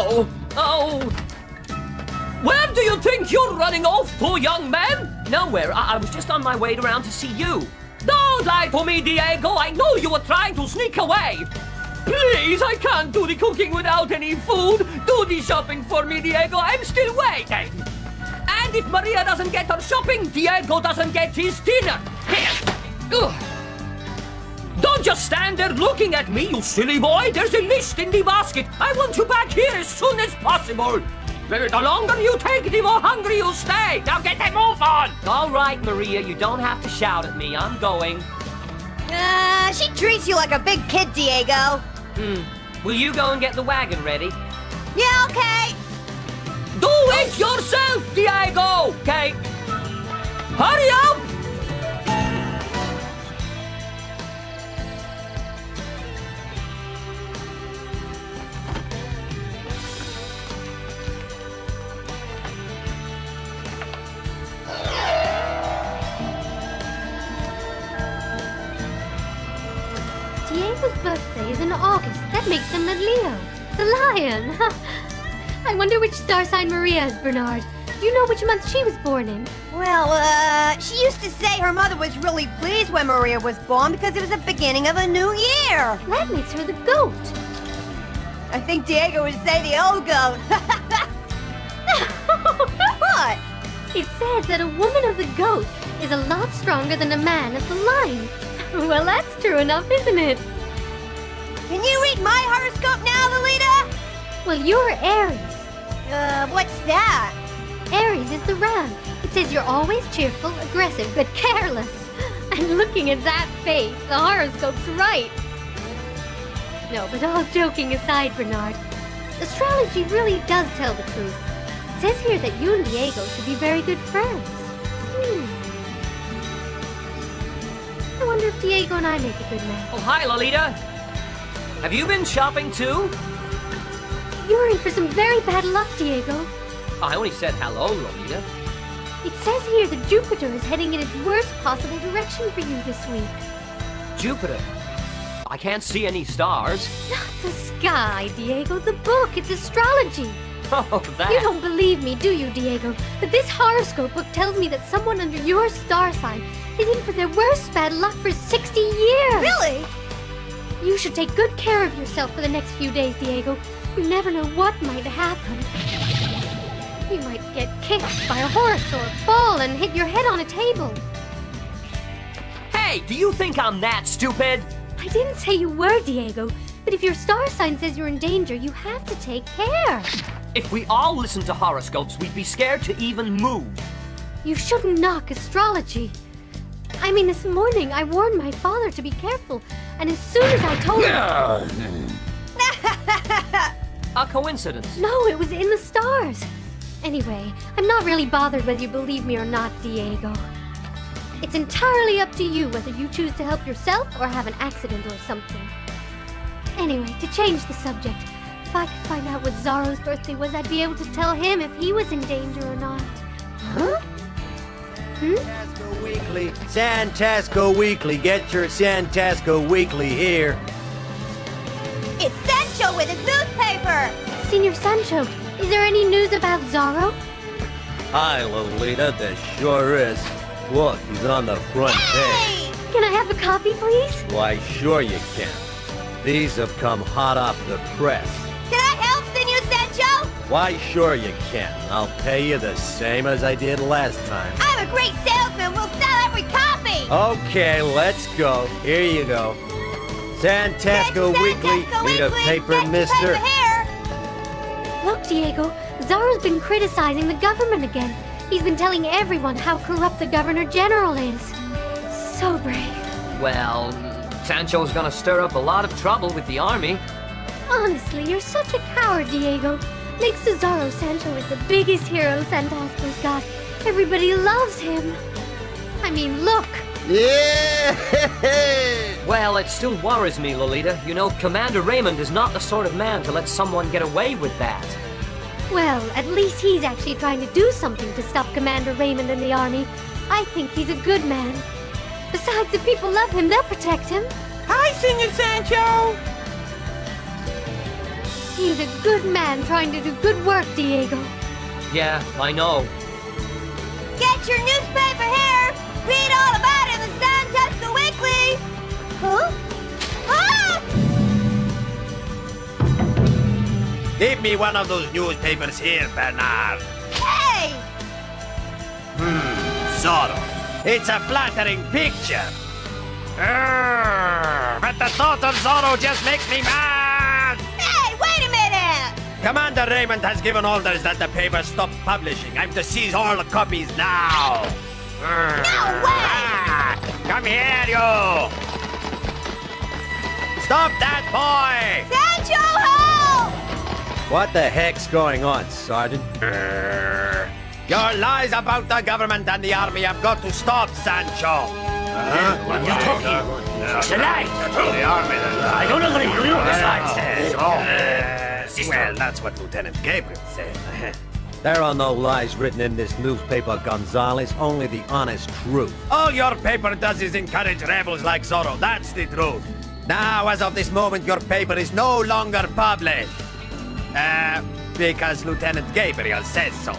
Diego! Oh! Where do you think you're running off to, young man? Nowhere. I was just on my way around to see you. Don't lie to me, Diego! I know you were trying to sneak away! Please, I can't do the cooking without any food! Do the shopping for me, Diego! I'm still waiting! And if Maria doesn't get her shopping, Diego doesn't get his dinner! Here! Ugh. Don't just stand there looking at me, you silly boy! There's a list in the basket! I want you back here as soon as possible! The longer you take, the more hungry you stay! Now get that move on! All right, Maria, you don't have to shout at me. I'm going. She treats you like a big kid, Diego. Will you go and get the wagon ready? Yeah, okay. Do it yourself, Diego! Okay. Hurry up! Diego's birthday is in August. That makes him a Leo. The lion. I wonder which star sign Maria is, Bernard. Do you know which month she was born in? Well, she used to say her mother was really pleased when Maria was born because it was the beginning of a new year. That makes her the goat. I think Diego would say the old goat. What? It says that a woman of the goat is a lot stronger than a man of the lion. Well, that's true enough, isn't it? Can you read my horoscope now, Lolita? Well, you're Aries. What's that? Aries is the ram. It says you're always cheerful, aggressive, but careless. And looking at that face, the horoscope's right. No, but all joking aside, Bernard, astrology really does tell the truth. It says here that you and Diego should be very good friends. I wonder if Diego and I make a good match. Oh, hi, Lolita. Have you been shopping too? You're in for some very bad luck, Diego. I only said hello, Lolita. It says here that Jupiter is heading in its worst possible direction for you this week. Jupiter? I can't see any stars. Not the sky, Diego. The book. It's astrology. Oh, that. You don't believe me, do you, Diego? But this horoscope book tells me that someone under your star sign is in for their worst bad luck for 60 years. Really? You should take good care of yourself for the next few days, Diego. You never know what might happen. You might get kicked by a horse or fall and hit your head on a table. Hey, do you think I'm that stupid? I didn't say you were, Diego. But if your star sign says you're in danger, you have to take care. If we all listened to horoscopes, we'd be scared to even move. You shouldn't knock astrology. I mean, this morning I warned my father to be careful, and as soon as I told him... A coincidence. No, it was in the stars. Anyway, I'm not really bothered whether you believe me or not, Diego. It's entirely up to you whether you choose to help yourself or have an accident or something. Anyway, to change the subject, if I could find out what Zorro's birthday was, I'd be able to tell him if he was in danger or not. Huh? Santasco Weekly, Santasco Weekly, get your Santasco Weekly here. It's Sancho with his newspaper. Senior Sancho, is there any news about Zorro? Hi, Lolita, there sure is. Look, he's on the front page. Can I have a copy, please? Why, sure you can. These have come hot off the press. Can I help, Senor Sancho? Why, sure you can. I'll pay you the same as I did last time. I'm a great salesman. We'll sell every copy. Okay, let's go. Here you go. Santasco Weekly. Need a paper, mister? Look, Diego, Zorro's been criticizing the government again. He's been telling everyone how corrupt the Governor General is. So brave. Well, Sancho's gonna stir up a lot of trouble with the army. Honestly, you're such a coward, Diego. Next to Zorro, Sancho is the biggest hero Santasco's got. Everybody loves him. I mean, look. Yeah! Well, it still worries me, Lolita. You know, Commander Raymond is not the sort of man to let someone get away with that. Well, at least he's actually trying to do something to stop Commander Raymond and the army. I think he's a good man. Besides, if people love him, they'll protect him. Hi, Senor Sancho! He's a good man trying to do good work, Diego. Yeah, I know. Get your newspaper here! Read all about it in the Santasco Weekly! Huh? Ah! Give me one of those newspapers here, Bernard. Hey! Zorro. It's a flattering picture. But the thought of Zorro just makes me mad! Hey, wait a minute! Commander Raymond has given orders that the paper stop publishing. I'm to seize all the copies now. No way! Come here, you! Stop that boy! Sancho, help! What the heck's going on, Sergeant? Your lies about the government and the army have got to stop, Sancho! What are you talking? It's a lie. The army. I don't agree with you. Well, that's what Lieutenant Gabriel said. There are no lies written in this newspaper, Gonzales, only the honest truth. All your paper does is encourage rebels like Zorro, that's the truth. Now, as of this moment, your paper is no longer published. Because Lieutenant Gabriel says so.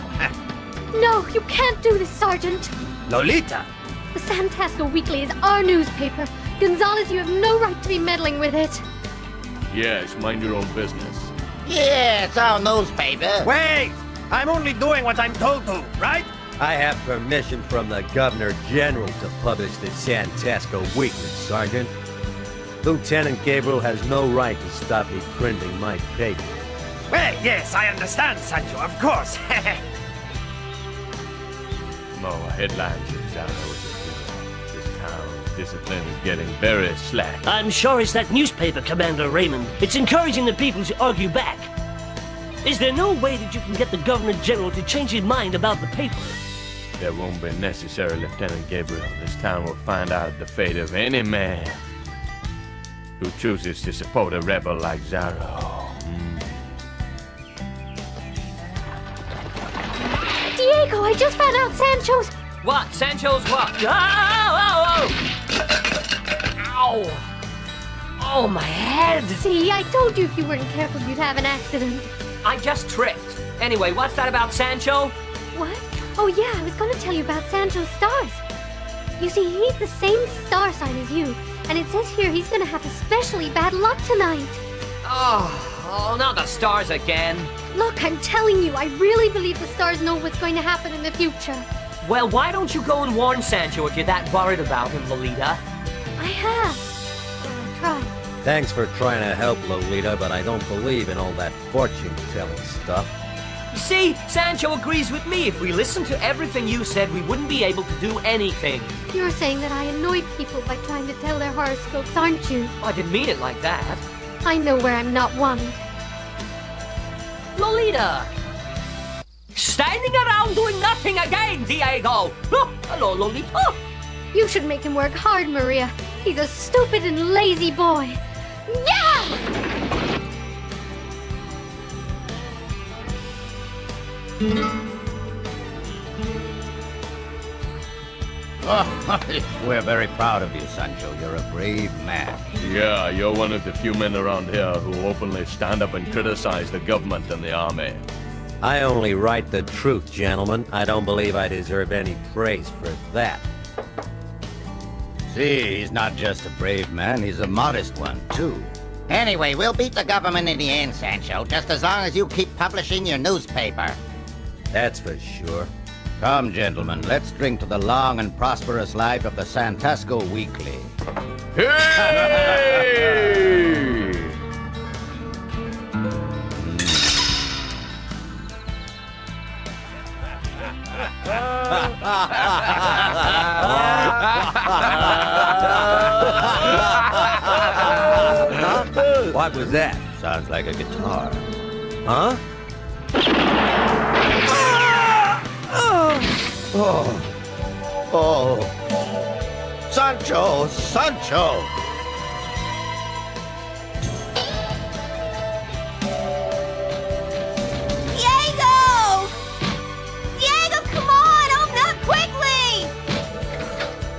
No, you can't do this, Sergeant. Lolita! The Santasco Weekly is our newspaper. Gonzales, you have no right to be meddling with it. Yes, mind your own business. Yeah, it's our newspaper. Wait! I'm only doing what I'm told to, right? I have permission from the Governor General to publish the Santasco Weekly, Sergeant. Lieutenant Gabriel has no right to stop me printing my paper. Well, yes, I understand, Sancho, of course. No, headlines in Zorro. This town's discipline is getting very slack. I'm sure it's that newspaper, Commander Raymond. It's encouraging the people to argue back. Is there no way that you can get the Governor General to change his mind about the paper? That won't be necessary, Lieutenant Gabriel. This town will find out the fate of any man who chooses to support a rebel like Zorro. Diego, I just found out Sancho's... What? Sancho's what? Ow! Ow! Oh, my head! See, I told you if you weren't careful, you'd have an accident. I just tripped. Anyway, what's that about Sancho? What? Oh yeah, I was going to tell you about Sancho's stars. You see, he's the same star sign as you, and it says here he's going to have especially bad luck tonight. Oh, not the stars again. Look, I'm telling you, I really believe the stars know what's going to happen in the future. Well, why don't you go and warn Sancho if you're that worried about him, Lolita? I have. Or I tried. Thanks for trying to help, Lolita, but I don't believe in all that fortune-telling stuff. You see, Sancho agrees with me. If we listened to everything you said, we wouldn't be able to do anything. You're saying that I annoyed people by trying to tell their horoscopes, aren't you? I didn't mean it like that. I know where I'm not wanted. Lolita! Standing around doing nothing again, Diego! Oh, hello, Lolita! You should make him work hard, Maria. He's a stupid and lazy boy. Yeah! We're very proud of you, Sancho. You're a brave man. Yeah, you're one of the few men around here who openly stand up and criticize the government and the army. I only write the truth, gentlemen. I don't believe I deserve any praise for that. See, he's not just a brave man, he's a modest one, too. Anyway, we'll beat the government in the end, Sancho, just as long as you keep publishing your newspaper. That's for sure. Come, gentlemen, let's drink to the long and prosperous life of the Santasco Weekly. Hey! What was that? Sounds like a guitar. Huh? Oh! Sancho! Sancho! Diego! Diego, come on! Open up quickly!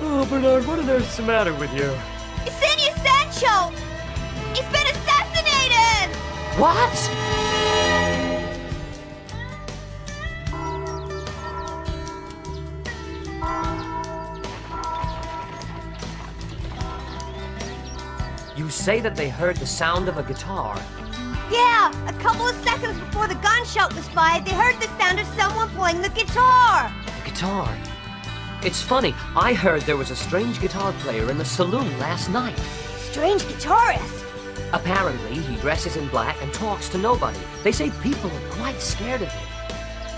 Oh, Bernard, what on earth's the matter with you? Senor Sancho! He's been assassinated! What? You say that they heard the sound of a guitar. Yeah, a couple of seconds before the gunshot was fired, they heard the sound of someone playing the guitar. The guitar. It's funny, I heard there was a strange guitar player in the saloon last night. Strange guitarist. Apparently, he dresses in black and talks to nobody. They say people are quite scared of him.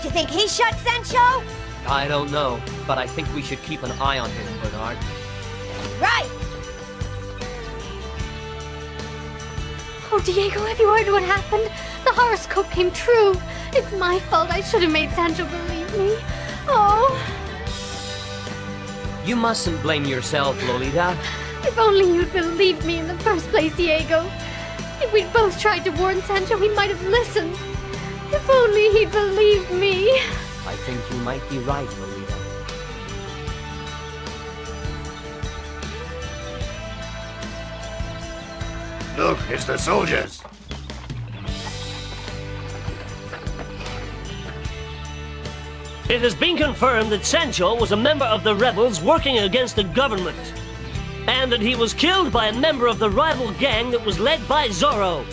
Do you think he shot Sancho? I don't know, but I think we should keep an eye on him, Bernard. Right. Oh, Diego, have you heard what happened? The horoscope came true. It's my fault. I should have made Sancho believe me. Oh. You mustn't blame yourself, Lolita. If only you'd believed me in the first place, Diego. If we'd both tried to warn Sancho, he might have listened. If only he'd believed me. I think you might be right, Lolita. Look, it's the soldiers. It has been confirmed that Sancho was a member of the rebels working against the government, and that he was killed by a member of the rival gang that was led by Zorro.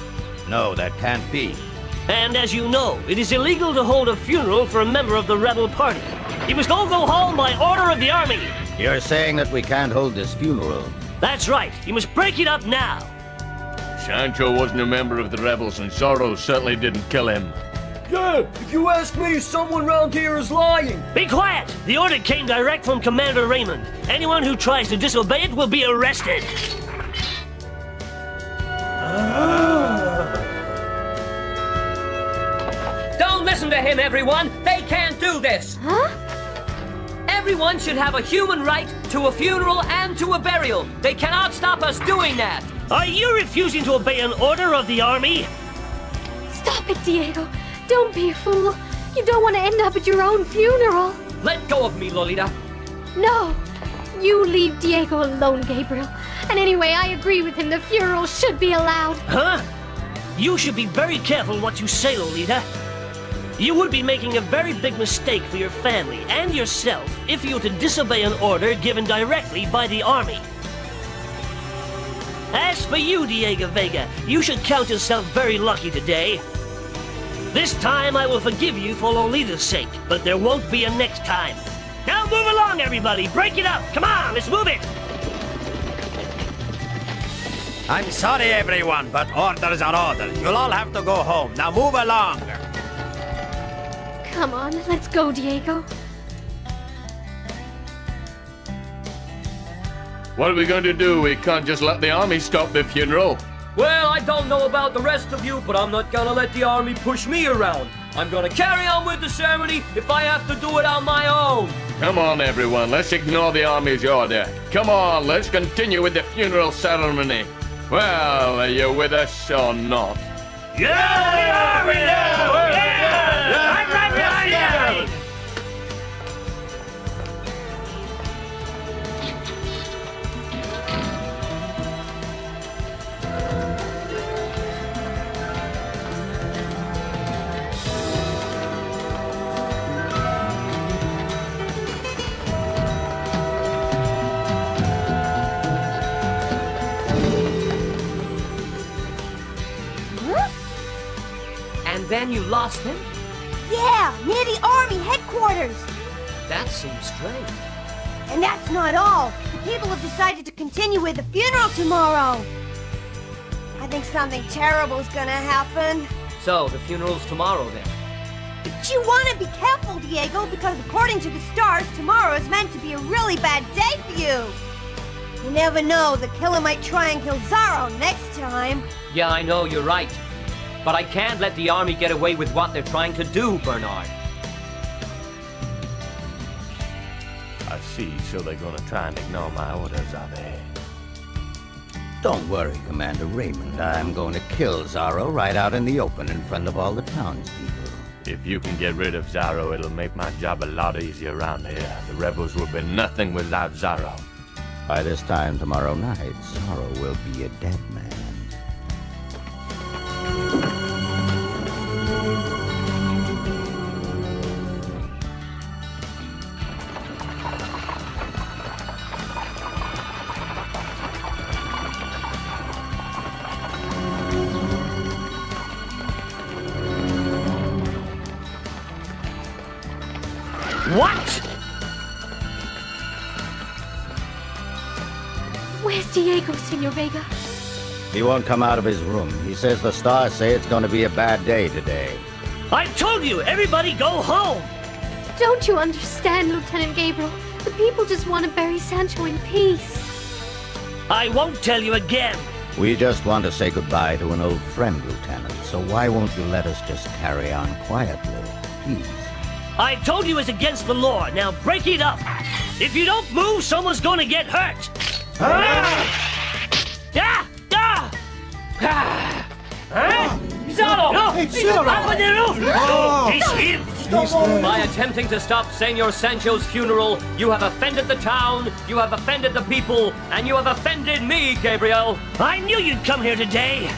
No, that can't be. And as you know, it is illegal to hold a funeral for a member of the rebel party. He must all go home by order of the army. You're saying that we can't hold this funeral? That's right. You must break it up now. Sancho wasn't a member of the rebels, and Zorro certainly didn't kill him. Yeah, if you ask me, someone round here is lying. Be quiet! The order came direct from Commander Raymond. Anyone who tries to disobey it will be arrested. Don't listen to him, everyone. They can't do this. Huh? Everyone should have a human right to a funeral and to a burial. They cannot stop us doing that. Are you refusing to obey an order of the army? Stop it, Diego. Don't be a fool. You don't want to end up at your own funeral. Let go of me, Lolita. No. You leave Diego alone, Gabriel. And anyway, I agree with him. The funeral should be allowed. Huh? You should be very careful what you say, Lolita. You would be making a very big mistake for your family and yourself if you were to disobey an order given directly by the army. As for you, Diego Vega, you should count yourself very lucky today. This time I will forgive you for Lolita's sake, but there won't be a next time. Now move along, everybody! Break it up! Come on, let's move it! I'm sorry, everyone, but orders are orders. You'll all have to go home. Now move along. Come on, let's go, Diego. What are we going to do? We can't just let the army stop the funeral. Well, I don't know about the rest of you, but I'm not gonna let the army push me around. I'm gonna carry on with the ceremony if I have to do it on my own. Come on, everyone. Let's ignore the army's order. Come on, let's continue with the funeral ceremony. Well, are you with us or not? Yeah, we are! Yeah! I'm right behind you! And then you lost him? Yeah, near the army headquarters. That seems strange. And that's not all. The people have decided to continue with the funeral tomorrow. I think something terrible is gonna happen. So, the funeral's tomorrow then? But you want to be careful, Diego, because according to the stars, tomorrow is meant to be a really bad day for you. You never know, the killer might try and kill Zorro next time. Yeah, I know, you're right. But I can't let the army get away with what they're trying to do, Bernard. I see, so they're gonna try and ignore my orders, are they? Don't worry, Commander Raymond. I'm going to kill Zorro right out in the open in front of all the townspeople. If you can get rid of Zorro, it'll make my job a lot easier around here. The rebels will be nothing without Zorro. By this time tomorrow night, Zorro will be a dead man. What? Where's Diego, Senor Vega? He won't come out of his room. He says the stars say it's going to be a bad day today. I told you, everybody go home! Don't you understand, Lieutenant Gabriel? The people just want to bury Sancho in peace. I won't tell you again. We just want to say goodbye to an old friend, Lieutenant, so why won't you let us just carry on quietly, please? I told you it's against the law. Now break it up. If you don't move, someone's gonna get hurt. Zorro! No! He's here! By attempting to stop Senor Sancho's funeral, you have offended the town, you have offended the people, and you have offended me, Gabriel. I knew you'd come here today.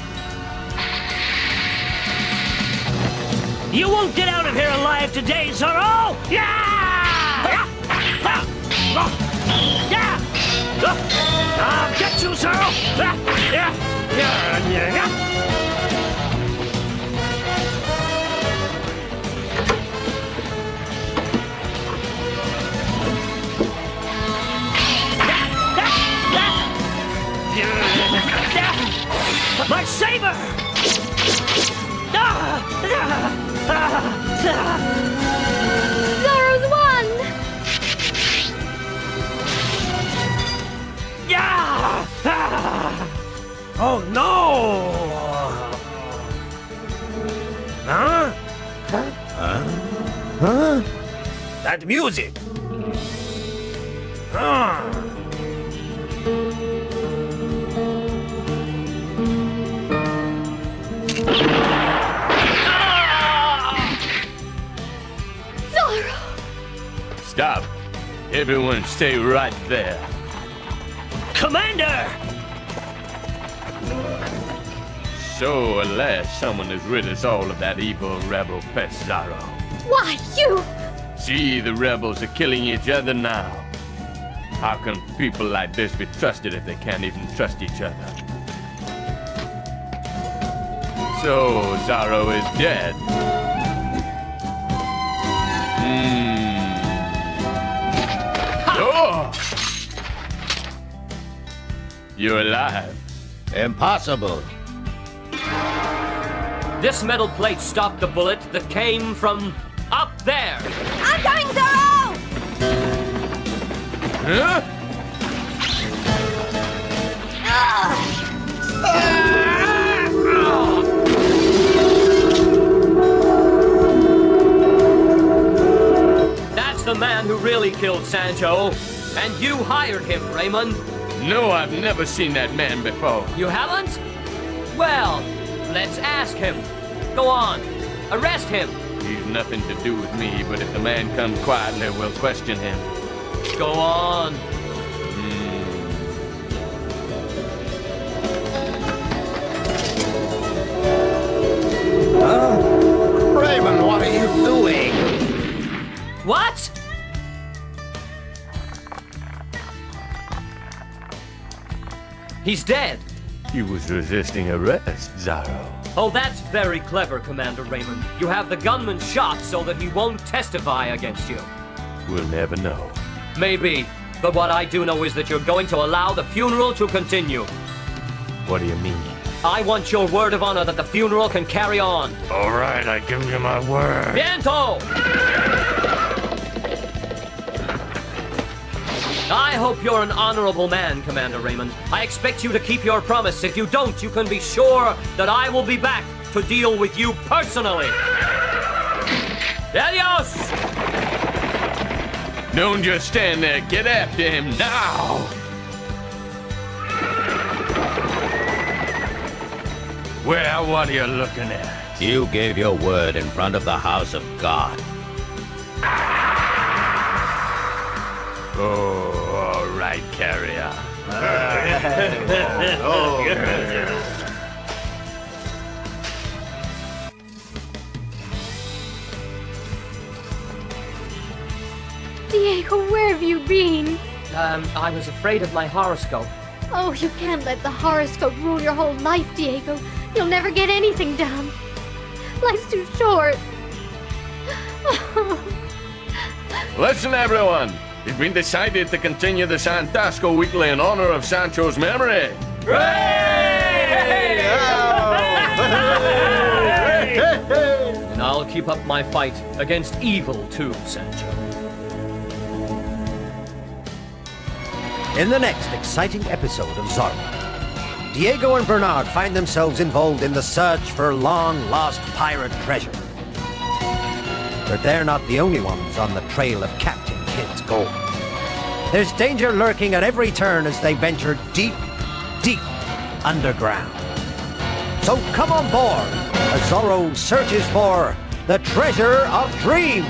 You won't get out of here alive today, Zorro! Yeah! I'll get you, Zorro! My saber! Zorro's won! Oh no! Huh? That music! Zorro! Stop. Everyone stay right there. Commander! So, at last, someone has rid us all of that evil rebel pest, Zorro. Why, you... See, the rebels are killing each other now. How can people like this be trusted if they can't even trust each other? So, Zorro is dead. Oh! You're alive. Impossible. This metal plate stopped the bullet that came from up there. I'm coming, Zorro! Huh? That's the man who really killed Sancho. And you hired him, Raymond. No, I've never seen that man before. You haven't? Well, let's ask him. Go on. Arrest him. He's nothing to do with me, but if the man comes quietly, we'll question him. Go on. Raymond, what are you doing? What? He's dead. He was resisting arrest, Zorro. Oh, that's very clever, Commander Raymond. You have the gunman shot so that he won't testify against you. We'll never know. Maybe. But what I do know is that you're going to allow the funeral to continue. What do you mean? I want your word of honor that the funeral can carry on. All right, I give you my word. Viento! I hope you're an honorable man, Commander Raymond. I expect you to keep your promise. If you don't, you can be sure that I will be back to deal with you personally. Adios! Don't just stand there. Get after him now. Well, what are you looking at? You gave your word in front of the house of God. Oh, all right, carry on. Diego, where have you been? I was afraid of my horoscope. Oh, you can't let the horoscope rule your whole life, Diego. You'll never get anything done. Life's too short. Listen, everyone. It's been decided to continue the Santasco Weekly in honor of Sancho's memory. And I'll keep up my fight against evil too, Sancho. In the next exciting episode of Zorro, Diego and Bernard find themselves involved in the search for long-lost pirate treasure. But they're not the only ones on the trail of Captain Kidd's gold. There's danger lurking at every turn as they venture deep, deep underground. So come on board as Zorro searches for the treasure of dreams.